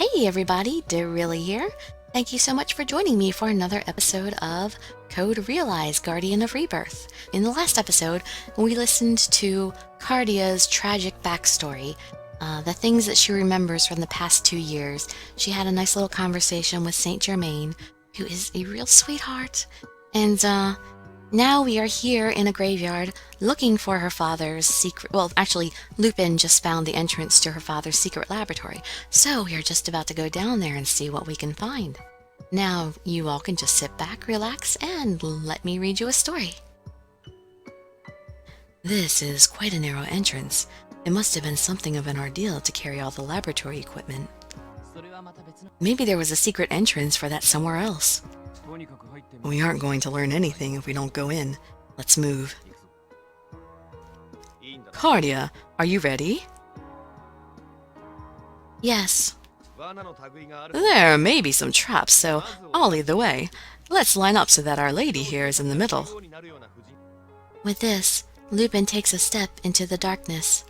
Hey everybody, Dirili here. Thank you so much for joining me for another episode of Code Realize, Guardian of Rebirth. In the last episode, we listened to Cardia's tragic backstory, the things that she remembers from the past 2 years. She had a nice little conversation with Saint-Germain, who is a real sweetheart, and now we are here in a graveyard looking for her father's secret. Well, actually, Lupin just found the entrance to her father's secret laboratory, so we are just about to go down there and see what we can find. Now, you all can just sit back, relax, and let me read you a story. This is quite a narrow entrance. It must have been something of an ordeal to carry all the laboratory equipment. Maybe there was a secret entrance for that somewhere else. We aren't going to learn anything if we don't go in. Let's move. Cardia, are you ready? Yes. There may be some traps, so I'll lead the way. Let's line up so that Our Lady here is in the middle. With this, Lupin takes a step into the darkness.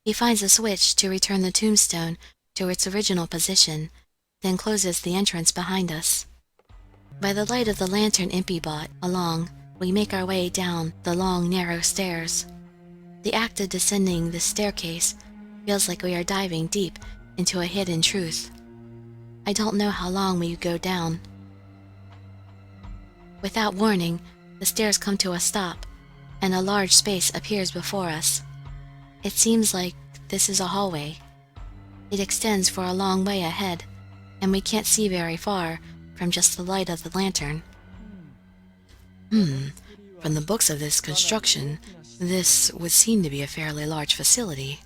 He finds a switch to return the tombstone to its original position, then closes the entrance behind us. By the light of the lantern Impy brought along, we make our way down the long, narrow stairs. The act of descending this staircase feels like we are diving deep into a hidden truth. I don't know how long we go down. Without warning, the stairs come to a stop, and a large space appears before us. It seems like this is a hallway. It extends for a long way ahead, and we can't see very far from just the light of the lantern. From the books of this construction, this would seem to be a fairly large facility.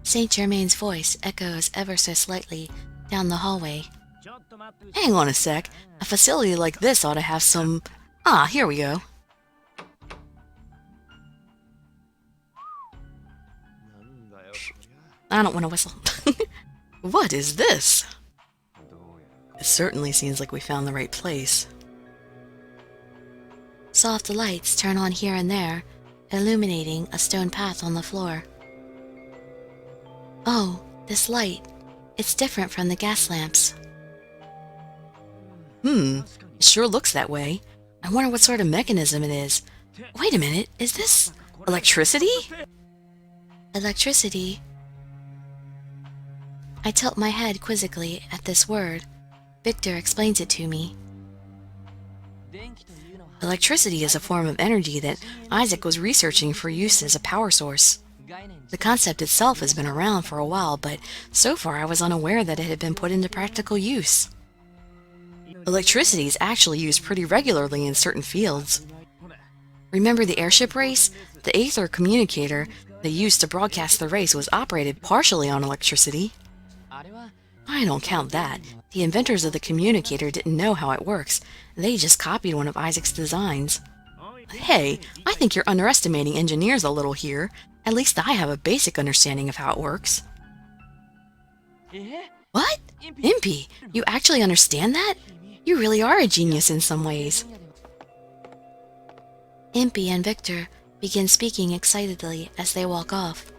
Saint-Germain's voice echoes ever so slightly down the hallway. Hang on a sec. A facility like this ought to have some... here we go. I don't want to whistle. What is this? It certainly seems like we found the right place. Soft lights turn on here and there, illuminating a stone path on the floor. Oh, this light. It's different from the gas lamps. It sure looks that way. I wonder what sort of mechanism it is. Wait a minute, is this electricity? Electricity? I tilt my head quizzically at this word. Victor explains it to me. Electricity is a form of energy that Isaac was researching for use as a power source. The concept itself has been around for a while, but so far I was unaware that it had been put into practical use. Electricity is actually used pretty regularly in certain fields. Remember the airship race? The Aether communicator they used to broadcast the race was operated partially on electricity. I don't count that. The inventors of the communicator didn't know how it works. They just copied one of Isaac's designs. Hey, I think you're underestimating engineers a little here. At least I have a basic understanding of how it works. What? Impy, you actually understand that? You really are a genius in some ways. Impy and Victor begin speaking excitedly as they walk off.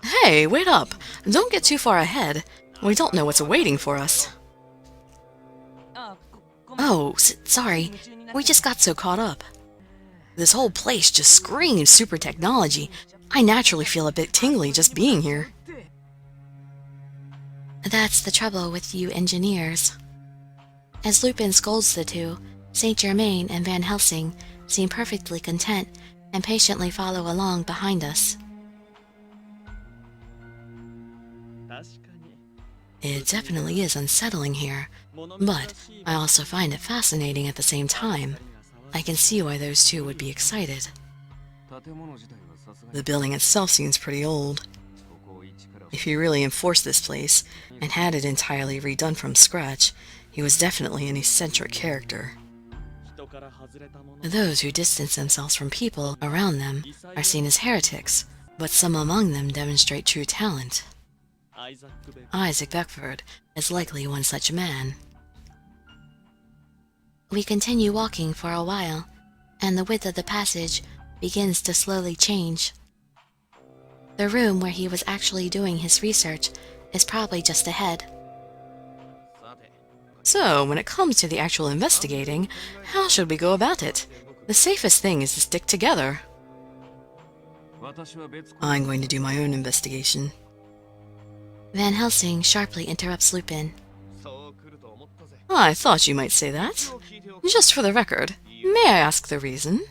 Hey, wait up! Don't get too far ahead. We don't know what's waiting for us. Oh, sorry. We just got so caught up. This whole place just screams super technology. I naturally feel a bit tingly just being here. That's the trouble with you engineers. As Lupin scolds the two, Saint-Germain and Van Helsing seem perfectly content and patiently follow along behind us. It definitely is unsettling here, but I also find it fascinating at the same time. I can see why those two would be excited. The building itself seems pretty old. If he really enforced this place and had it entirely redone from scratch, he was definitely an eccentric character. Those who distance themselves from people around them are seen as heretics, but some among them demonstrate true talent. Isaac Beckford is likely one such man. We continue walking for a while, and the width of the passage begins to slowly change. The room where he was actually doing his research is probably just ahead. So, when it comes to the actual investigating, how should we go about it? The safest thing is to stick together. I'm going to do my own investigation. Van Helsing sharply interrupts Lupin. I thought you might say that. Just for the record, may I ask the reason?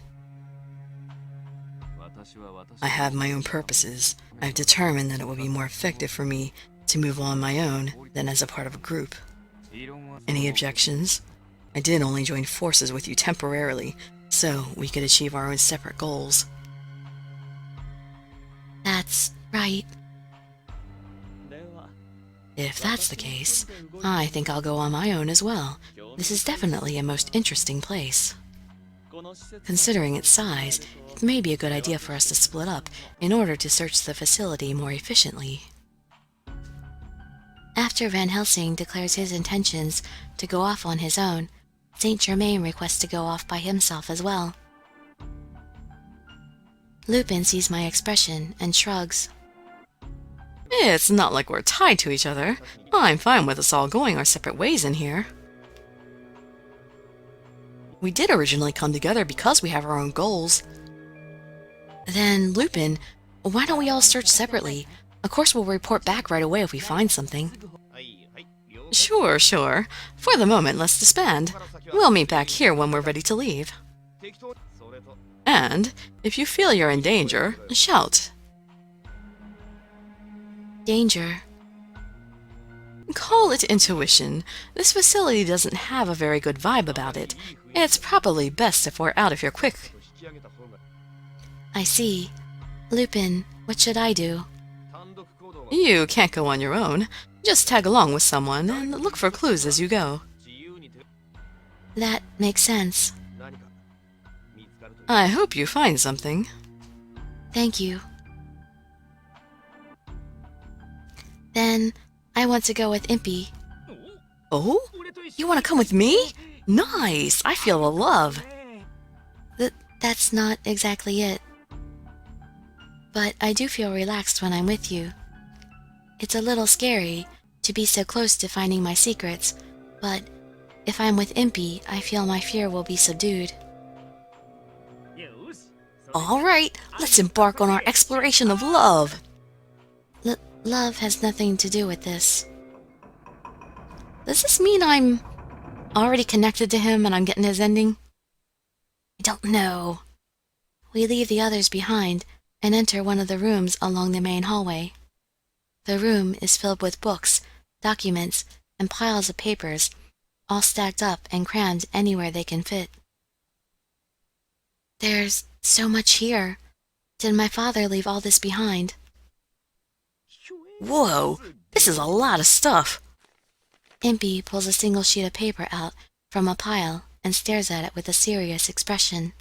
I have my own purposes. I've determined that it will be more effective for me to move on my own than as a part of a group. Any objections? I did only join forces with you temporarily, so we could achieve our own separate goals. That's right. If that's the case, I think I'll go on my own as well. This is definitely a most interesting place. Considering its size, it may be a good idea for us to split up in order to search the facility more efficiently. After Van Helsing declares his intentions to go off on his own, Saint-Germain requests to go off by himself as well. Lupin sees my expression and shrugs. It's not like we're tied to each other. I'm fine with us all going our separate ways in here. We did originally come together because we have our own goals. Then, Lupin, why don't we all search separately? Of course we'll report back right away if we find something. Sure. For the moment, let's disband. We'll meet back here when we're ready to leave. And, if you feel you're in danger, shout. Danger. Call it intuition. This facility doesn't have a very good vibe about it. It's probably best if we're out of here quick. I see. Lupin, what should I do? You can't go on your own. Just tag along with someone and look for clues as you go. That makes sense. I hope you find something. Thank you. Then, I want to go with Impy. Oh? You want to come with me? Nice! I feel a love. That's not exactly it. But I do feel relaxed when I'm with you. It's a little scary to be so close to finding my secrets, but if I'm with Impy, I feel my fear will be subdued. All right, let's embark on our exploration of love. Love has nothing to do with this. Does this mean I'm already connected to him and I'm getting his ending? I don't know. We leave the others behind and enter one of the rooms along the main hallway. The room is filled with books, documents, and piles of papers, all stacked up and crammed anywhere they can fit. There's so much here. Did my father leave all this behind? Whoa, this is a lot of stuff. Impy pulls a single sheet of paper out from a pile and stares at it with a serious expression.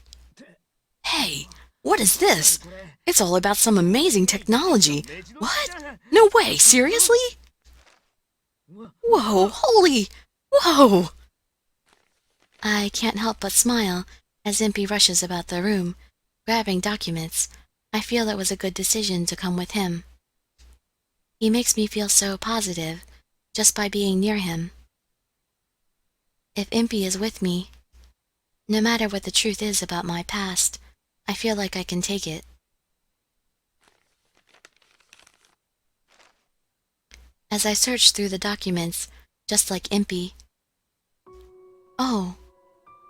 Hey, what is this? It's all about some amazing technology. What? No way, seriously? Whoa, whoa! I can't help but smile as Impy rushes about the room, grabbing documents. I feel it was a good decision to come with him. He makes me feel so positive, just by being near him. If Impy is with me, no matter what the truth is about my past, I feel like I can take it. As I search through the documents, just like Impy, oh,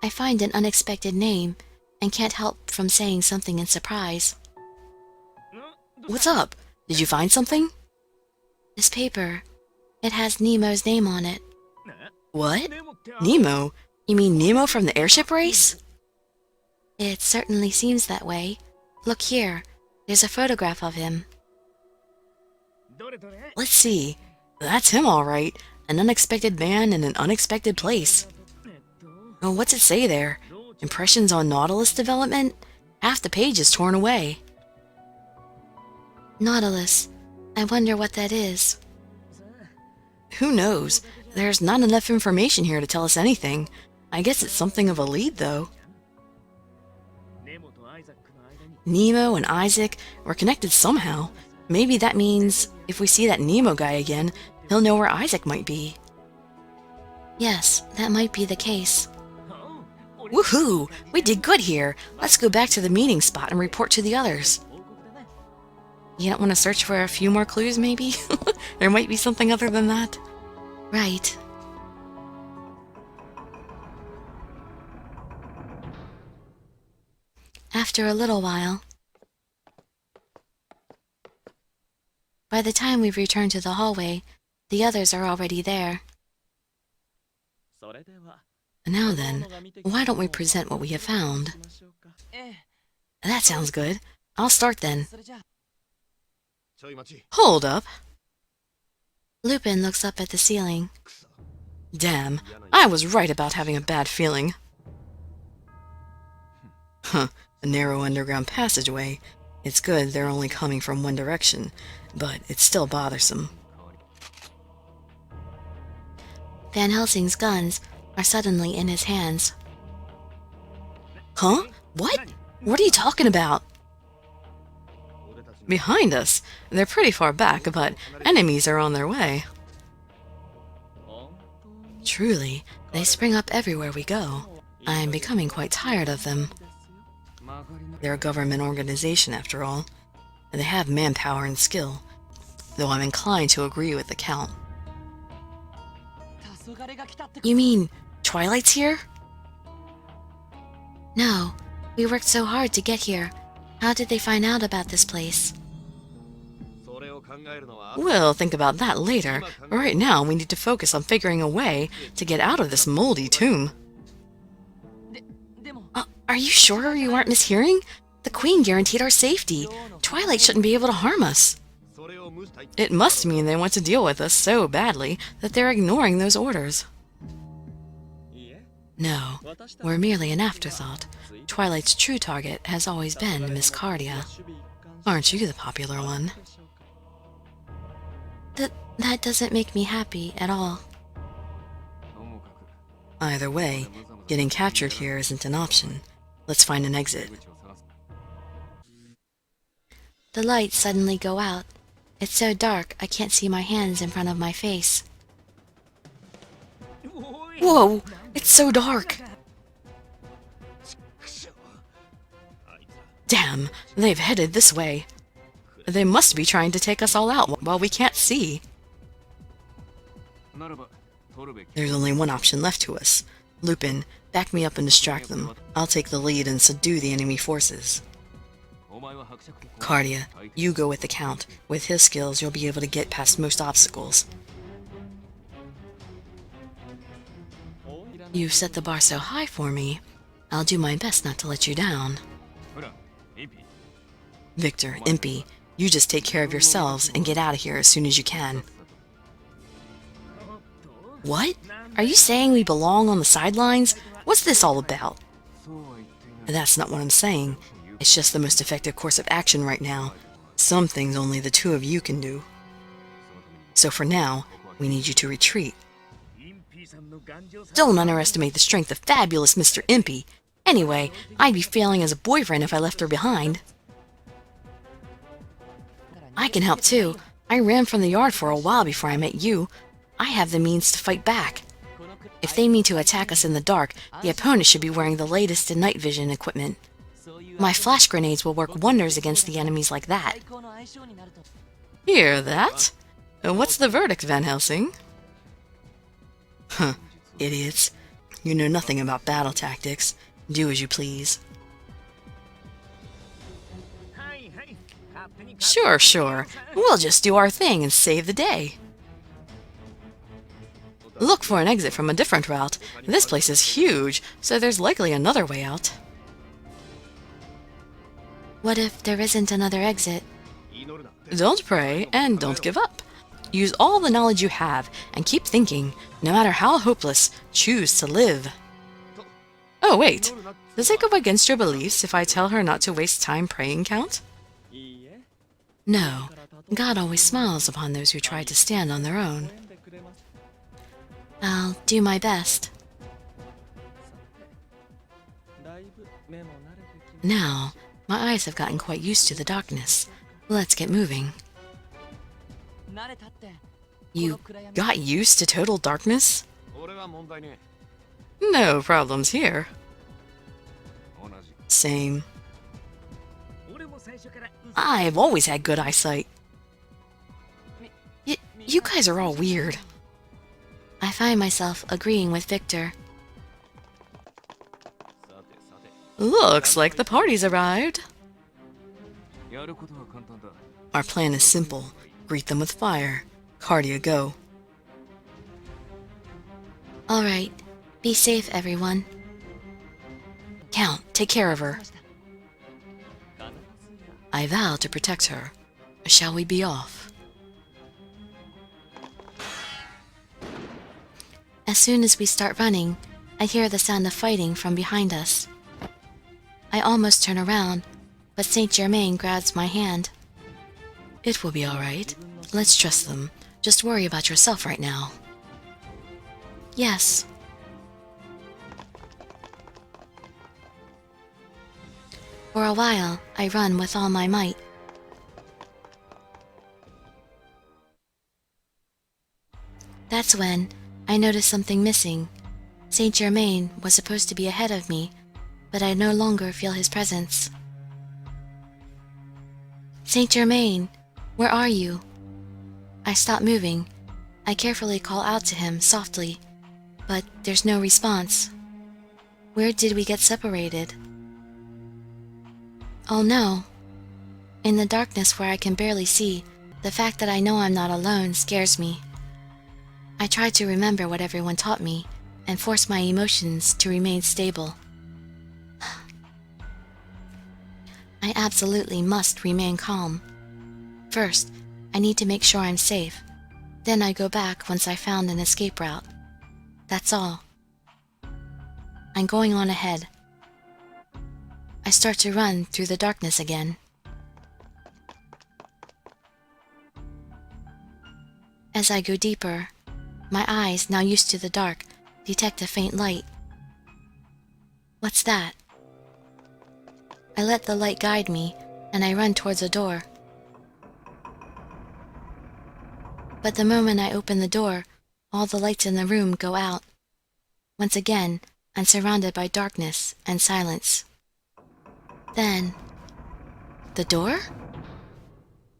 I find an unexpected name and can't help from saying something in surprise. What's up? Did you find something? This paper, it has Nemo's name on it. What? Nemo? You mean Nemo from the airship race? It certainly seems that way. Look here, there's a photograph of him. Let's see. That's him all right. An unexpected man in an unexpected place. Oh, what's it say there? Impressions on Nautilus development? Half the page is torn away. Nautilus. I wonder what that is. Who knows? There's not enough information here to tell us anything. I guess it's something of a lead, though. Nemo and Isaac were connected somehow. Maybe that means if we see that Nemo guy again, he'll know where Isaac might be. Yes, that might be the case. Woohoo! We did good here! Let's go back to the meeting spot and report to the others. You don't want to search for a few more clues, maybe? There might be something other than that. Right. After a little while, by the time we return to the hallway, the others are already there. Now then, why don't we present what we have found? That sounds good. I'll start then. Hold up. Lupin looks up at the ceiling. Damn, I was right about having a bad feeling. Huh, a narrow underground passageway. It's good they're only coming from one direction, but it's still bothersome. Van Helsing's guns are suddenly in his hands. Huh? What? What are you talking about? Behind us. They're pretty far back, but enemies are on their way. Truly, they spring up everywhere we go. I am becoming quite tired of them. They're a government organization, after all. They have manpower and skill, though I'm inclined to agree with the Count. You mean Twilight's here? no? We worked so hard to get here. How did they find out about this place? We'll think about that later. Right now, we need to focus on figuring a way to get out of this moldy tomb. Are you sure you aren't mishearing? The Queen guaranteed our safety. Twilight shouldn't be able to harm us. It must mean they want to deal with us so badly that they're ignoring those orders. No, we're merely an afterthought. Twilight's true target has always been Miss Cardia. Aren't you the popular one? That doesn't make me happy at all. Either way, getting captured here isn't an option. Let's find an exit. The lights suddenly go out. It's so dark I can't see my hands in front of my face. Whoa! It's so dark! Damn, they've headed this way. They must be trying to take us all out while we can't see. There's only one option left to us. Lupin, back me up and distract them. I'll take the lead and subdue the enemy forces. Cardia, you go with the Count. With his skills, you'll be able to get past most obstacles. You've set the bar so high for me. I'll do my best not to let you down. Victor, Impy, you just take care of yourselves and get out of here as soon as you can. What? Are you saying we belong on the sidelines? What's this all about? That's not what I'm saying. It's just the most effective course of action right now. Some things only the two of you can do. So for now, we need you to retreat. Don't underestimate the strength of fabulous Mr. Impy. Anyway, I'd be failing as a boyfriend if I left her behind. I can help too. I ran from the yard for a while before I met you. I have the means to fight back. If they mean to attack us in the dark, the opponent should be wearing the latest in night vision equipment. My flash grenades will work wonders against the enemies like that. Hear that? What's the verdict, Van Helsing? Huh, idiots. You know nothing about battle tactics. Do as you please. Sure. We'll just do our thing and save the day. Look for an exit from a different route. This place is huge, so there's likely another way out. What if there isn't another exit? Don't pray, and don't give up. Use all the knowledge you have, and keep thinking. No matter how hopeless, choose to live. Oh, wait. Does it go against your beliefs if I tell her not to waste time praying, Count? No. God always smiles upon those who try to stand on their own. I'll do my best. Now, my eyes have gotten quite used to the darkness. Let's get moving. You got used to total darkness? No problems here. Same. I've always had good eyesight. You guys are all weird. I find myself agreeing with Victor. Looks like the party's arrived. Our plan is simple. Greet them with fire. Cardia go. All right. Be safe, everyone. Count, take care of her. I vow to protect her. Shall we be off? As soon as we start running, I hear the sound of fighting from behind us. I almost turn around, but Saint-Germain grabs my hand. It will be all right. Let's trust them. Just worry about yourself right now. Yes. For a while, I run with all my might. That's when I notice something missing. Saint-Germain was supposed to be ahead of me, but I no longer feel his presence. Saint-Germain, where are you? I stop moving. I carefully call out to him softly, but there's no response. Where did we get separated? Oh no. In the darkness where I can barely see, the fact that I know I'm not alone scares me. I try to remember what everyone taught me and force my emotions to remain stable. I absolutely must remain calm. First, I need to make sure I'm safe. Then I go back once I found an escape route. That's all. I'm going on ahead. I start to run through the darkness again. As I go deeper, my eyes, now used to the dark, detect a faint light. What's that? I let the light guide me, and I run towards a door. But the moment I open the door, all the lights in the room go out. Once again, I'm surrounded by darkness and silence. Then, the door?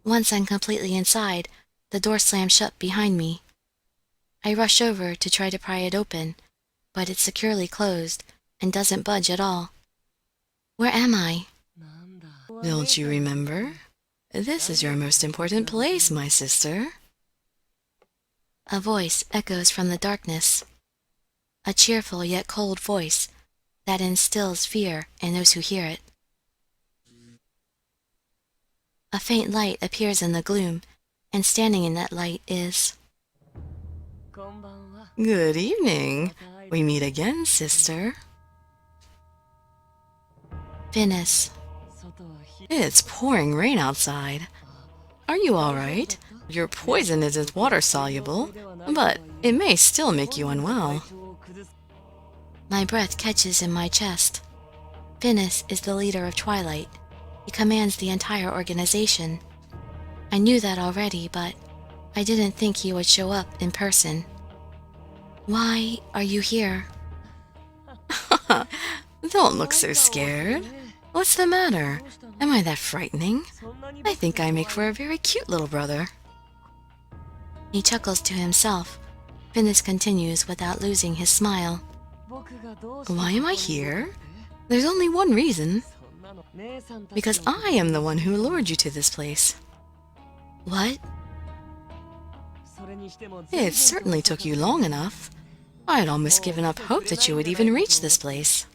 Once I'm completely inside, the door slams shut behind me. I rush over to try to pry it open, but it's securely closed and doesn't budge at all. Where am I? Don't you remember? This is your most important place, my sister. A voice echoes from the darkness. A cheerful yet cold voice that instills fear in those who hear it. A faint light appears in the gloom, and standing in that light is... Good evening. We meet again, sister. Finis. It's pouring rain outside. Are you all right? Your poison isn't water-soluble, but it may still make you unwell. My breath catches in my chest. Finis is the leader of Twilight. He commands the entire organization. I knew that already, but I didn't think he would show up in person. Why are you here? Don't look so scared. What's the matter? Am I that frightening? I think I make for a very cute little brother. He chuckles to himself. Finis continues without losing his smile. Why am I here? There's only one reason. Because I am the one who lured you to this place. What? It certainly took you long enough. I had almost given up hope that you would even reach this place.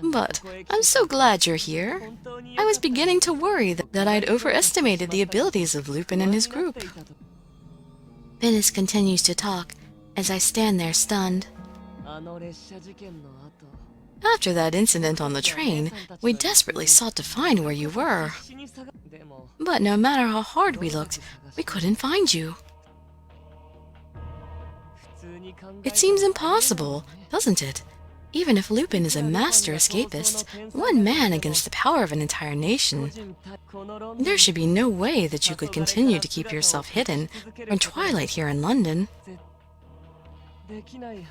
But I'm so glad you're here. I was beginning to worry that I'd overestimated the abilities of Lupin and his group. Finis continues to talk as I stand there stunned. After that incident on the train, we desperately sought to find where you were. But no matter how hard we looked, we couldn't find you. It seems impossible, doesn't it? Even if Lupin is a master escapist, one man against the power of an entire nation, there should be no way that you could continue to keep yourself hidden from Twilight here in London.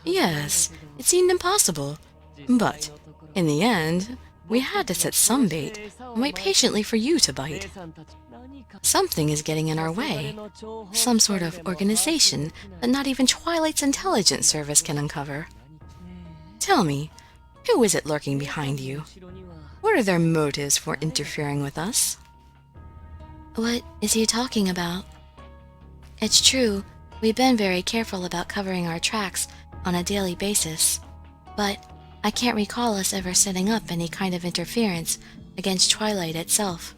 Yes, it seemed impossible, but in the end, we had to set some bait and wait patiently for you to bite. Something is getting in our way, some sort of organization that not even Twilight's intelligence service can uncover. Tell me, who is it lurking behind you? What are their motives for interfering with us? What is he talking about? It's true, we've been very careful about covering our tracks on a daily basis, but I can't recall us ever setting up any kind of interference against Twilight itself.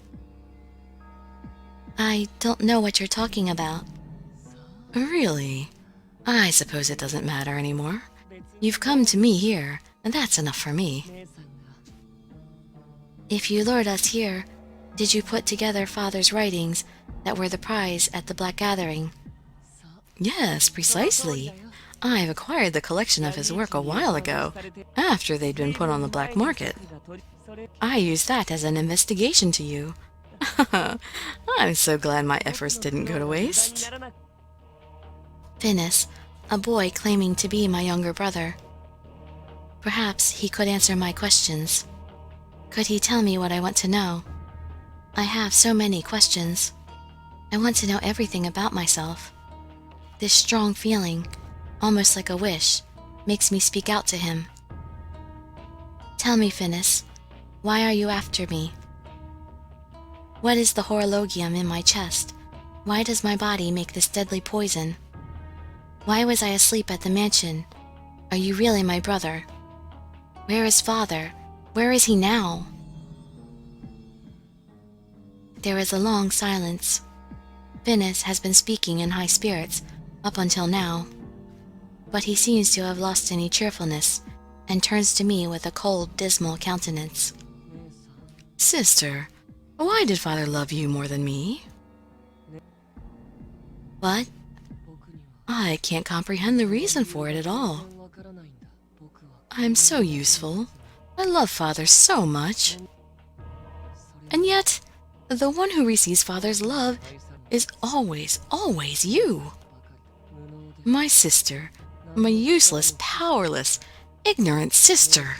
I don't know what you're talking about. Really? I suppose it doesn't matter anymore. You've come to me here, and that's enough for me. If you lured us here, did you put together Father's writings that were the prize at the Black Gathering? Yes, precisely. I've acquired the collection of his work a while ago, after they'd been put on the black market. I used that as an investigation to you. I'm so glad my efforts didn't go to waste. Finis, a boy claiming to be my younger brother. Perhaps he could answer my questions. Could he tell me what I want to know? I have so many questions. I want to know everything about myself. This strong feeling, almost like a wish, makes me speak out to him. Tell me, Finis, why are you after me? What is the horologium in my chest? Why does my body make this deadly poison? Why was I asleep at the mansion? Are you really my brother? Where is Father? Where is he now? There is a long silence. Finis has been speaking in high spirits up until now, but he seems to have lost any cheerfulness and turns to me with a cold, dismal countenance. Sister, why did Father love you more than me? What? I can't comprehend the reason for it at all. I'm so useful. I love Father so much. And yet, the one who receives Father's love is always, always you. My sister, my useless, powerless, ignorant sister.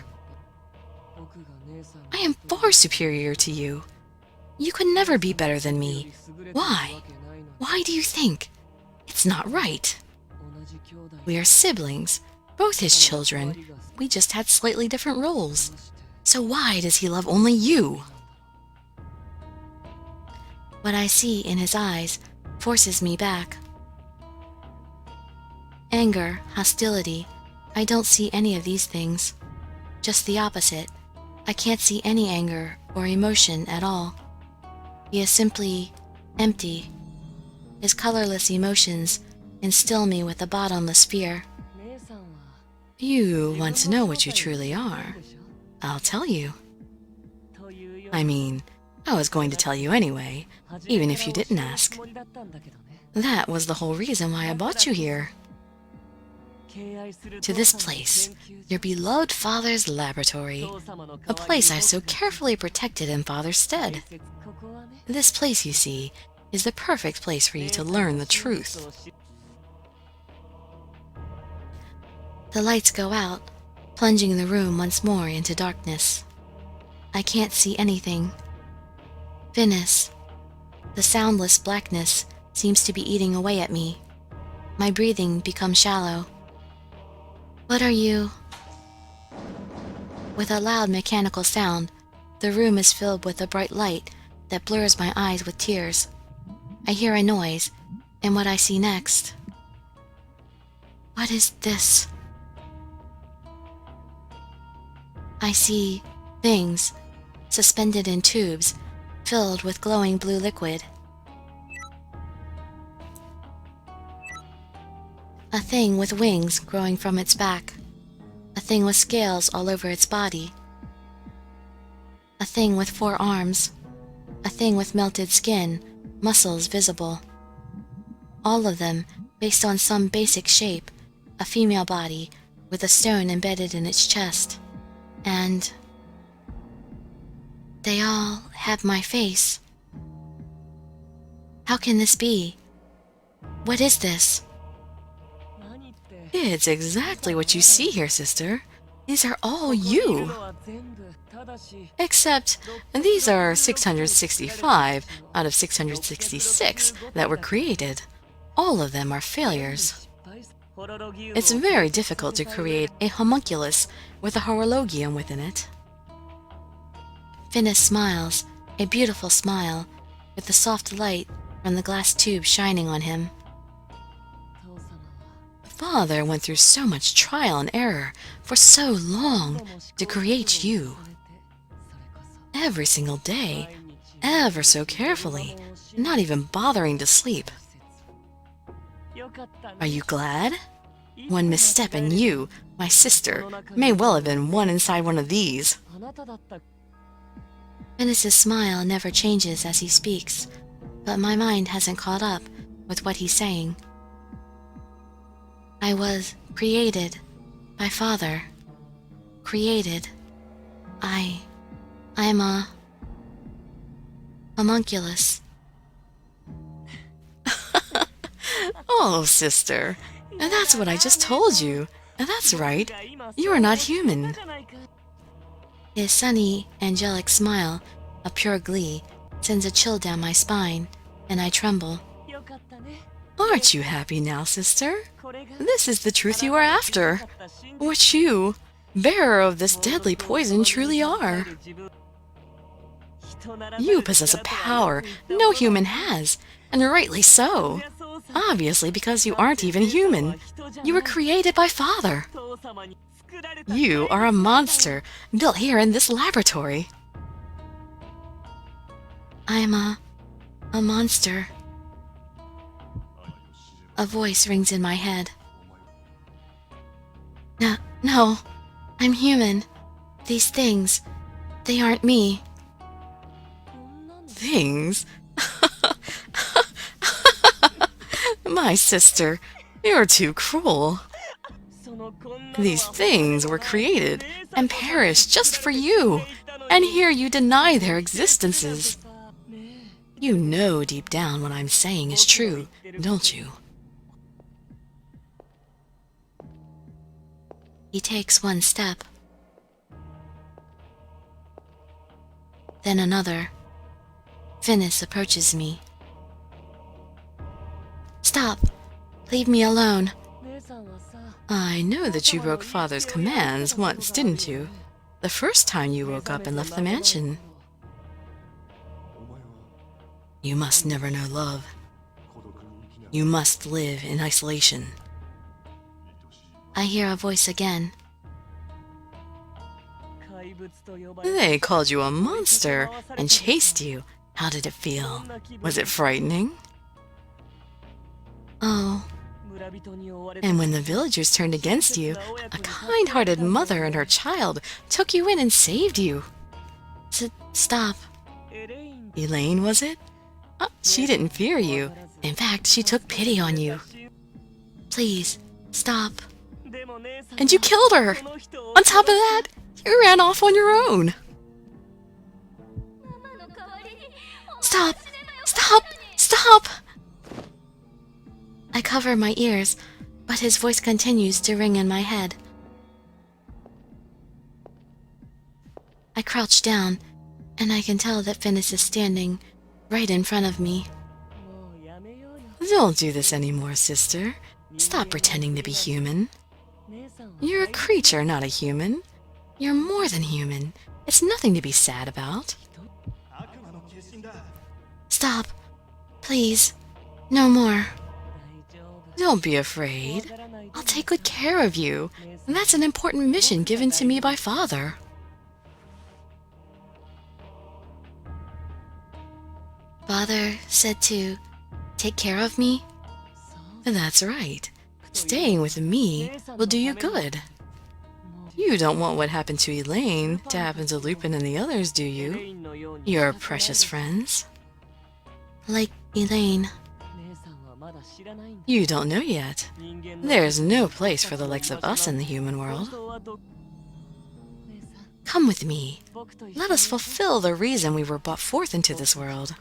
I am far superior to you. You could never be better than me. Why? Why do you think? It's not right. We are siblings, both his children. We just had slightly different roles. So why does he love only you? What I see in his eyes forces me back. Anger, hostility, I don't see any of these things. Just the opposite. I can't see any anger or emotion at all. He is simply empty. His colorless emotions instill me with a bottomless fear. You want to know what you truly are. I'll tell you. I mean, I was going to tell you anyway, even if you didn't ask. That was the whole reason why I brought you here. To this place, your beloved Father's laboratory, a place I've so carefully protected in Father's stead. This place, you see, is the perfect place for you to learn the truth. The lights go out, plunging the room once more into darkness. I can't see anything. Finis. The soundless blackness seems to be eating away at me. My breathing becomes shallow. What are you? With a loud mechanical sound, the room is filled with a bright light that blurs my eyes with tears. I hear a noise, and what I see next. What is this? I see things suspended in tubes filled with glowing blue liquid. A thing with wings growing from its back. A thing with scales all over its body. A thing with 4 arms. A thing with melted skin, muscles visible. All of them based on some basic shape, a female body, with a stone embedded in its chest, and they all have my face. How can this be? What is this? It's exactly what you see here, sister. These are all you. Except these are 665 out of 666 that were created. All of them are failures. It's very difficult to create a homunculus with a horologium within it. Finis smiles, a beautiful smile, with the soft light from the glass tube shining on him. Father went through so much trial and error for so long to create you. Every single day, ever so carefully, not even bothering to sleep. Are you glad? One misstep and you, my sister, may well have been one inside one of these. Finis's smile never changes as he speaks, but my mind hasn't caught up with what he's saying. I was created by Father. Created. I'm a homunculus. Oh, sister, that's what I just told you. That's right, you are not human. His sunny, angelic smile of pure glee sends a chill down my spine, and I tremble. Aren't you happy now, sister? This is the truth you are after. What you, bearer of this deadly poison, truly are. You possess a power no human has, and rightly so. Obviously, because you aren't even human. You were created by Father. You are a monster built here in this laboratory. I'm a monster. A voice rings in my head. No, I'm human. These things, they aren't me. Things? My sister, you're too cruel. These things were created and perished just for you, and here you deny their existences. You know deep down what I'm saying is true, don't you? He takes one step, then another. Finis approaches me. Stop! Leave me alone. I know that you broke Father's commands once, didn't you? The first time you woke up and left the mansion. You must never know love. You must live in isolation. I hear a voice again. They called you a monster and chased you. How did it feel? Was it frightening? Oh. And when the villagers turned against you, a kind-hearted mother and her child took you in and saved you. Stop. Elaine, was it? She didn't fear you. In fact, she took pity on you. Please, stop. And you killed her! On top of that, you ran off on your own. Stop! Stop! Stop! I cover my ears, but his voice continues to ring in my head. I crouch down, and I can tell that Finis is standing right in front of me. Don't do this anymore, sister. Stop pretending to be human. You're a creature, not a human. You're more than human. It's nothing to be sad about. Stop. Please. No more. Don't be afraid. I'll take good care of you. And that's an important mission given to me by Father. Father said to take care of me? That's right. Staying with me will do you good. You don't want what happened to Elaine to happen to Lupin and the others, do you? Your precious friends. Like Elaine. You don't know yet. There's no place for the likes of us in the human world. Come with me. Let us fulfill the reason we were brought forth into this world.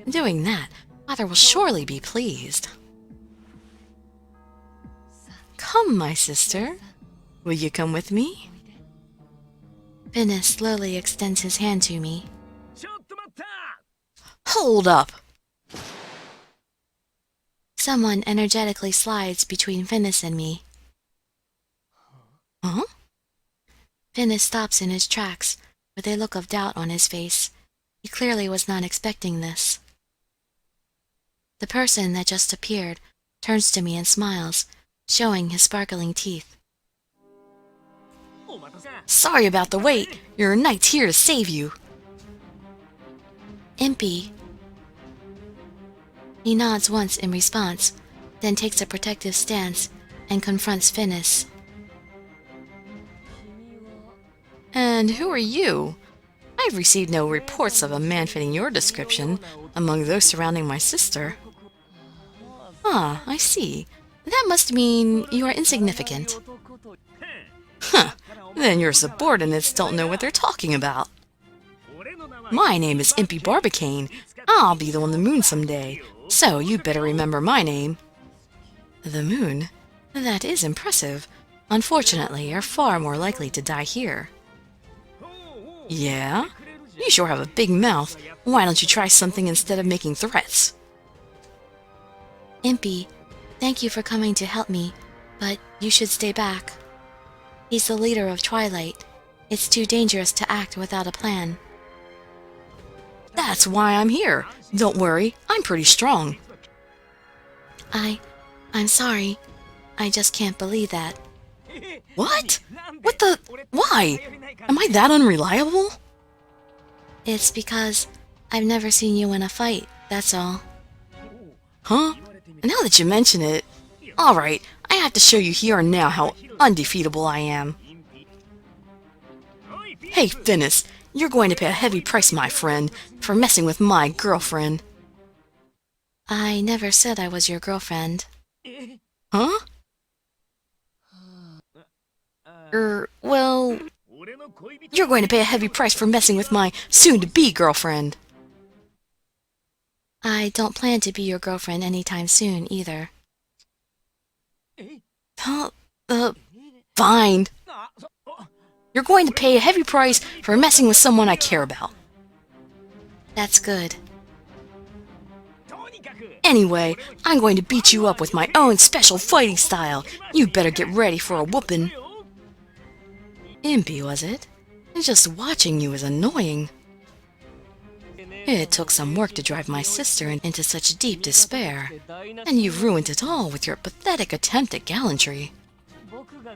Doing that, Father will surely be pleased. Come, my sister. Will you come with me? Finis slowly extends his hand to me. Hold up! Someone energetically slides between Finis and me. Huh? Finis stops in his tracks, with a look of doubt on his face. He clearly was not expecting this. The person that just appeared turns to me and smiles, showing his sparkling teeth. Sorry about the wait. Your knight's here to save you. Impy. He nods once in response, then takes a protective stance and confronts Finis. And who are you? I've received no reports of a man fitting your description among those surrounding my sister. Ah, I see. That must mean you are insignificant. Huh. Then your subordinates don't know what they're talking about. My name is Impy Barbicane. I'll be on the moon someday, so you better remember my name. The moon? That is impressive. Unfortunately, you're far more likely to die here. Yeah? You sure have a big mouth. Why don't you try something instead of making threats? Impy, thank you for coming to help me, but you should stay back. He's the leader of Twilight. It's too dangerous to act without a plan. That's why I'm here. Don't worry, I'm pretty strong. I'm sorry. I just can't believe that. What? What the? Why? Am I that unreliable? It's because I've never seen you in a fight, that's all. Huh? Now that you mention it... Alright, I have to show you here and now how undefeatable I am. Hey, Finis, you're going to pay a heavy price, my friend, for messing with my girlfriend. I never said I was your girlfriend. Huh? Well... You're going to pay a heavy price for messing with my soon-to-be girlfriend. I don't plan to be your girlfriend anytime soon, either. Fine. You're going to pay a heavy price for messing with someone I care about. That's good. Anyway, I'm going to beat you up with my own special fighting style. You better get ready for a whooping. Impy, was it? Just watching you is annoying. It took some work to drive my sister into such deep despair, and you've ruined it all with your pathetic attempt at gallantry.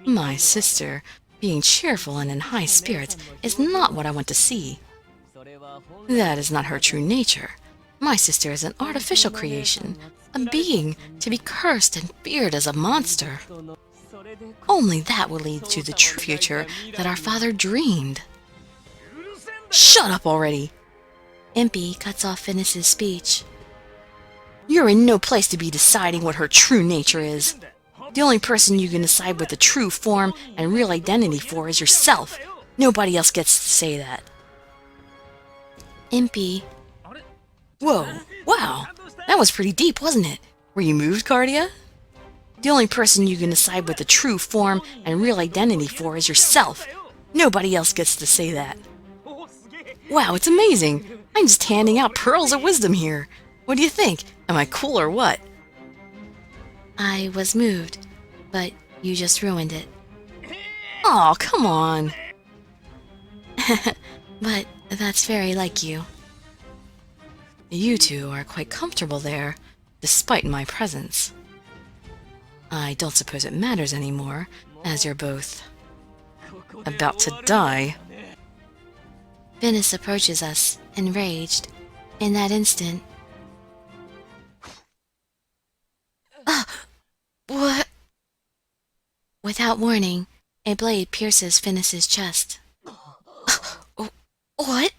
My sister, being cheerful and in high spirits, is not what I want to see. That is not her true nature. My sister is an artificial creation, a being to be cursed and feared as a monster. Only that will lead to the true future that our father dreamed. Shut up already! Impy cuts off Finis's speech. You're in no place to be deciding what her true nature is. The only person you can decide what the true form and real identity for is yourself. Nobody else gets to say that. Impy. Whoa, wow, that was pretty deep, wasn't it? Were you moved, Cardia? The only person you can decide what the true form and real identity for is yourself. Nobody else gets to say that. Wow, it's amazing. I'm just handing out pearls of wisdom here. What do you think? Am I cool or what? I was moved, but you just ruined it. Aw, come on. But that's very like you. You two are quite comfortable there, despite my presence. I don't suppose it matters anymore, as you're both about to die. Finis approaches us, enraged. In that instant... What? Without warning, a blade pierces Finis's chest. What?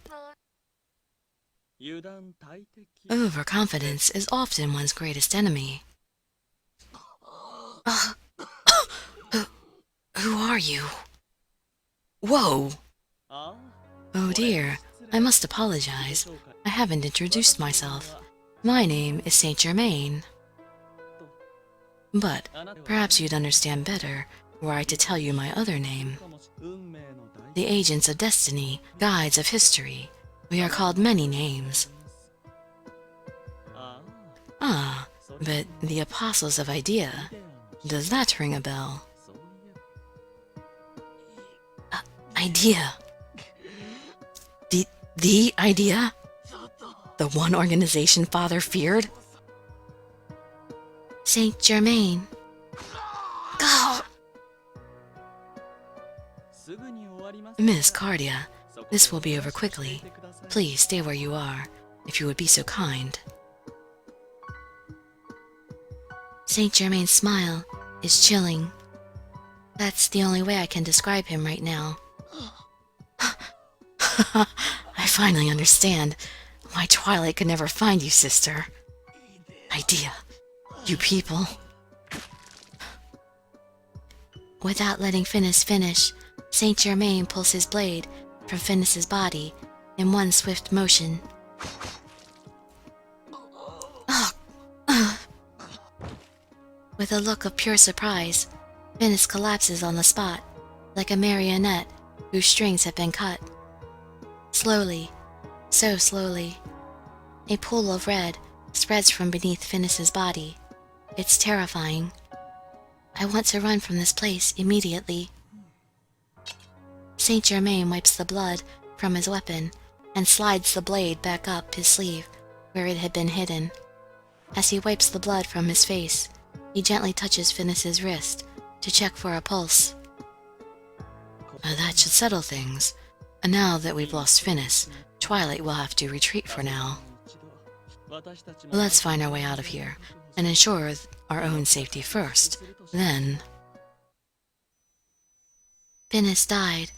Overconfidence is often one's greatest enemy. Uh, who are you? Whoa! Oh dear, I must apologize. I haven't introduced myself. My name is Saint-Germain. But perhaps you'd understand better were I to tell you my other name. The agents of destiny, guides of history. We are called many names. Ah, but the apostles of idea. Does that ring a bell? Idea. The idea? The one organization Father feared? Saint-Germain. Oh. Miss Cardia, this will be over quickly. Please stay where you are, if you would be so kind. Saint-Germain's smile is chilling. That's the only way I can describe him right now. I finally understand why Twilight could never find you, sister. Idea. You people. Without letting Finis finish, Saint-Germain pulls his blade from Finis's body in one swift motion. With a look of pure surprise, Finis collapses on the spot, like a marionette whose strings have been cut. Slowly, so slowly, a pool of red spreads from beneath Finis's body. It's terrifying. I want to run from this place immediately. Saint-Germain wipes the blood from his weapon and slides the blade back up his sleeve where it had been hidden. As he wipes the blood from his face, he gently touches Finis's wrist to check for a pulse. That should settle things. And now that we've lost Finis, Twilight will have to retreat for now. Let's find our way out of here and ensure our own safety first. Then... Finis died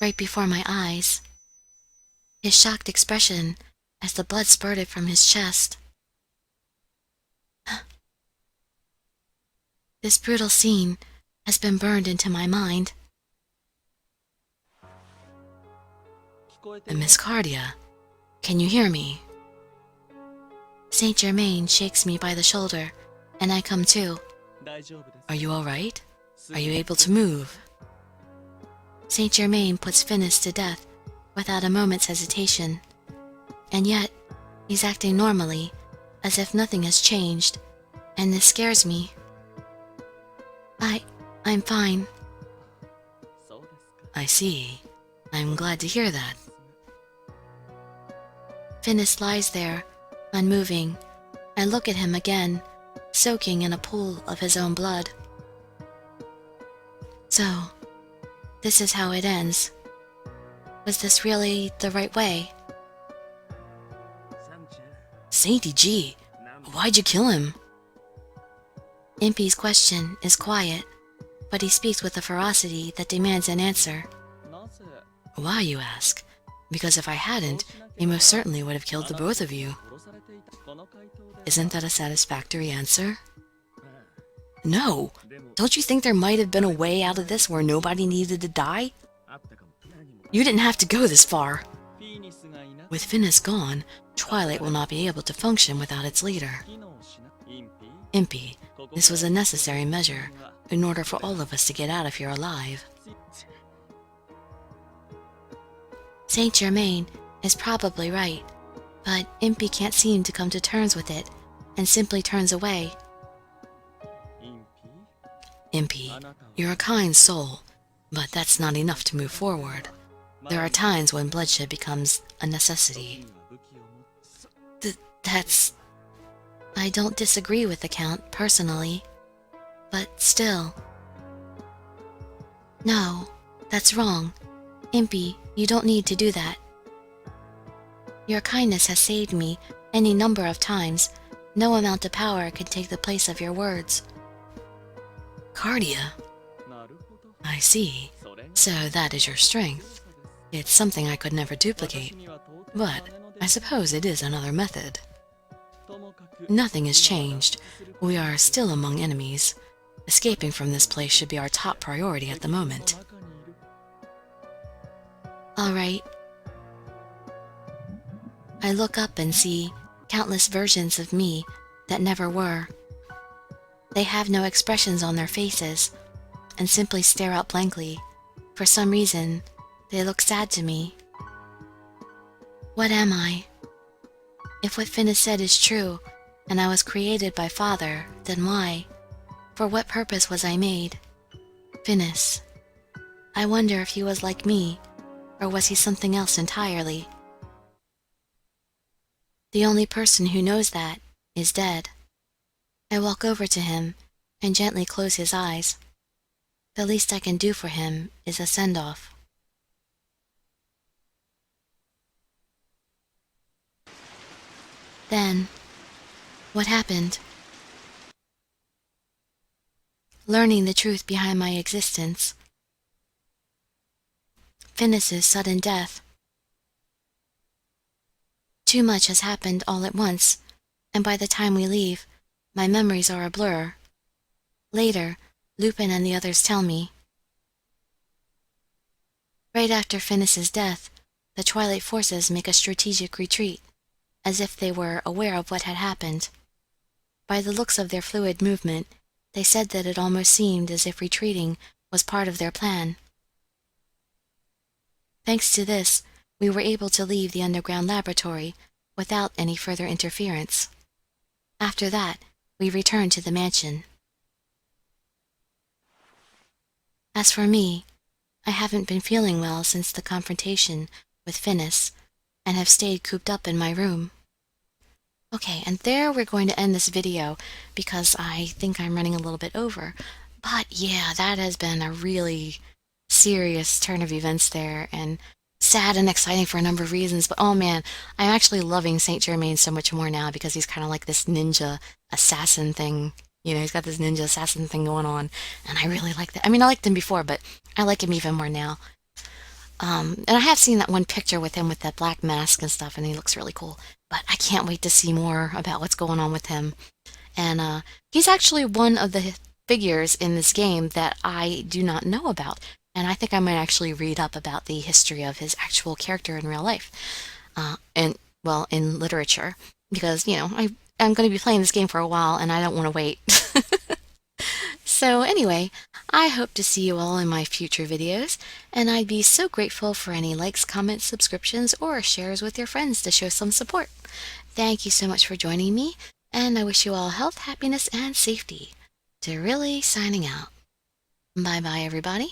right before my eyes. His shocked expression as the blood spurted from his chest. This brutal scene has been burned into my mind. Miss Cardia, can you hear me? Saint-Germain shakes me by the shoulder, and I come to. Are you all right? Are you able to move? Saint-Germain puts Finis to death without a moment's hesitation, and yet he's acting normally, as if nothing has changed, and this scares me. I'm fine. I see. I'm glad to hear that. Finis lies there, unmoving. I look at him again, soaking in a pool of his own blood. So, this is how it ends. Was this really the right way? Sainty G, why'd you kill him? Impy's question is quiet, but he speaks with a ferocity that demands an answer. Why, you ask? Because if I hadn't, he most certainly would have killed the both of you. Isn't that a satisfactory answer? No! Don't you think there might have been a way out of this where nobody needed to die? You didn't have to go this far. With Finis gone, Twilight will not be able to function without its leader. Impy, this was a necessary measure in order for all of us to get out of here alive. Saint-Germain is probably right, but Impy can't seem to come to terms with it and simply turns away. Impy, you're a kind soul, but that's not enough to move forward. There are times when bloodshed becomes a necessity. That's... I don't disagree with the Count, personally, but still. No, that's wrong. Impy, you don't need to do that. Your kindness has saved me any number of times. No amount of power can take the place of your words. Cardia? I see. So that is your strength. It's something I could never duplicate. But I suppose it is another method. Nothing has changed. We are still among enemies. Escaping from this place should be our top priority at the moment. All right. I look up and see countless versions of me that never were. They have no expressions on their faces and simply stare out blankly. For some reason, they look sad to me. What am I? If what Finis said is true, and I was created by Father, then why? For what purpose was I made? Finis. I wonder if he was like me, or was he something else entirely? The only person who knows that is dead. I walk over to him and gently close his eyes. The least I can do for him is a send-off. Then, what happened? Learning the truth behind my existence. Finis's sudden death. Too much has happened all at once, and by the time we leave, my memories are a blur. Later, Lupin and the others tell me. Right after Finis's death, the Twilight forces make a strategic retreat, as if they were aware of what had happened. By the looks of their fluid movement, they said that it almost seemed as if retreating was part of their plan. Thanks to this, we were able to leave the underground laboratory without any further interference. After that, we returned to the mansion. As for me, I haven't been feeling well since the confrontation with Finis, and have stayed cooped up in my room. Okay, and there we're going to end this video, because I think I'm running a little bit over. But yeah, that has been a really serious turn of events there, and sad and exciting for a number of reasons. But oh man, I'm actually loving Saint-Germain so much more now, because he's kind of like this ninja assassin thing. You know, he's got this ninja assassin thing going on, and I really like that. I mean, I liked him before, but I like him even more now. And I have seen that one picture with him with that black mask and stuff, and he looks really cool. But I can't wait to see more about what's going on with him. And he's actually one of the figures in this game that I do not know about. And I think I might actually read up about the history of his actual character in real life. Well, in literature. Because, you know, I'm going to be playing this game for a while, and I don't want to wait. So anyway, I hope to see you all in my future videos, and I'd be so grateful for any likes, comments, subscriptions, or shares with your friends to show some support. Thank you so much for joining me, and I wish you all health, happiness, and safety. Dirili signing out. Bye-bye, everybody.